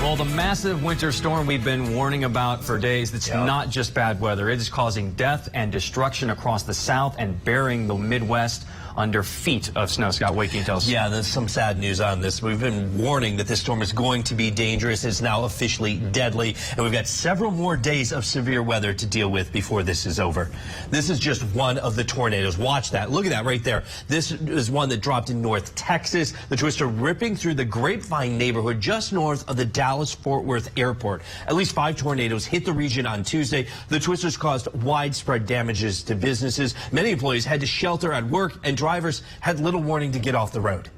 Well, the massive winter storm we've been warning about for days, it's not just bad weather. It is causing death and destruction across the South and burying the Midwest under feet of snow. Scott, wait, can you tell us? Yeah, there's some sad news on this. We've been warning that this storm is going to be dangerous. It's now officially deadly, and we've got several more days of severe weather to deal with before this is over. This is just one of the tornadoes. Watch that. Look at that right there. This is one that dropped in North Texas. The twister ripping through the Grapevine neighborhood just north of the Dallas-Fort Worth airport. At least 5 tornadoes hit the region on Tuesday. The twisters caused widespread damages to businesses. Many employees had to shelter at work, and drivers had little warning to get off the road.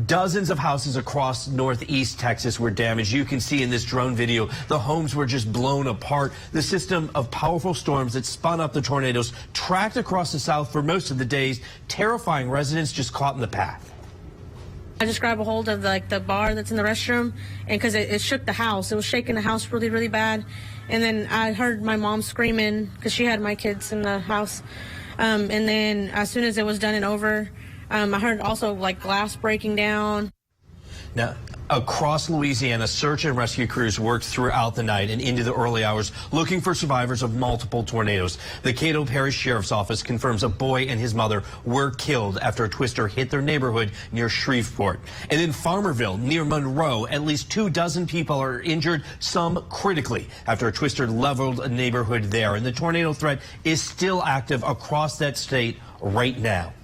Dozens of houses across northeast Texas were damaged. You can see in this drone video, the homes were just blown apart. The system of powerful storms that spun up the tornadoes tracked across the South for most of the days, terrifying residents just caught in the path. I just grabbed a hold of the bar that's in the restroom, and because it shook the house. It was shaking the house really, really bad. And then I heard my mom screaming because she had my kids in the house. And then as soon as it was done and over, I heard also glass breaking down. Now, across Louisiana, search and rescue crews worked throughout the night and into the early hours looking for survivors of multiple tornadoes. The Caddo Parish Sheriff's Office confirms a boy and his mother were killed after a twister hit their neighborhood near Shreveport. And in Farmerville, near Monroe, at least 24 people are injured, some critically, after a twister leveled a neighborhood there. And the tornado threat is still active across that state right now.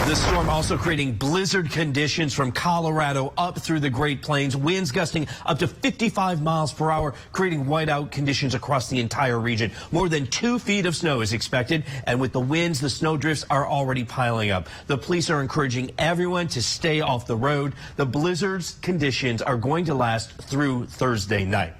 The storm also creating blizzard conditions from Colorado up through the Great Plains, winds gusting up to 55 miles per hour, creating whiteout conditions across the entire region. More than 2 feet of snow is expected, and with the winds, the snow drifts are already piling up. The police are encouraging everyone to stay off the road. The blizzard's conditions are going to last through Thursday night.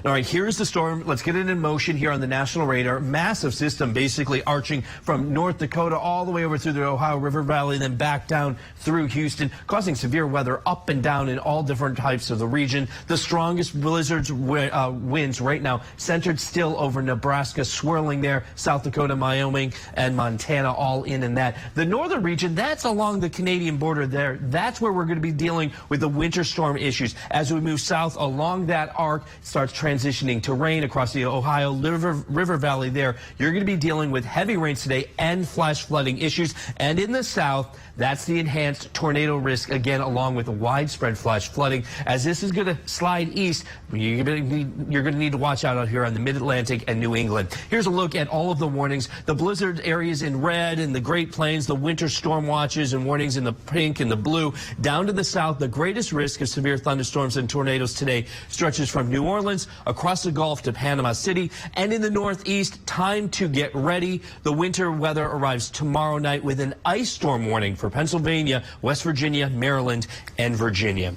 All right, here's the storm. Let's get it in motion here on the national radar. Massive system basically arching from North Dakota all the way over through the Ohio River Valley, then back down through Houston, causing severe weather up and down in all different types of the region. The strongest blizzards winds right now centered still over Nebraska, swirling there, South Dakota, Wyoming, and Montana all in that. The northern region, that's along the Canadian border there. That's where we're going to be dealing with the winter storm issues. As we move south along that arc, it starts transitioning to rain across the Ohio River Valley there. You're going to be dealing with heavy rains today and flash flooding issues. And in the south, that's the enhanced tornado risk, again, along with widespread flash flooding. As this is going to slide east, you're going to need to watch out here on the Mid-Atlantic and New England. Here's a look at all of the warnings. The blizzard areas in red and the Great Plains, the winter storm watches and warnings in the pink and the blue. Down to the south, the greatest risk of severe thunderstorms and tornadoes today stretches from New Orleans across the Gulf to Panama City, and in the northeast, time to get ready. The winter weather arrives tomorrow night with an ice storm warning for Pennsylvania, West Virginia, Maryland, and Virginia.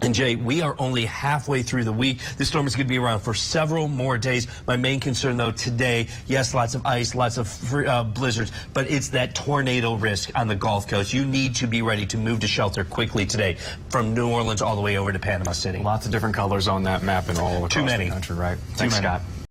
And Jay, we are only halfway through the week. This storm is going to be around for several more days. My main concern, though, today, yes, lots of ice, lots of blizzards, but it's that tornado risk on the Gulf Coast. You need to be ready to move to shelter quickly today from New Orleans all the way over to Panama City. Lots of different colors on that map and all across the country, right? Thanks, Scott.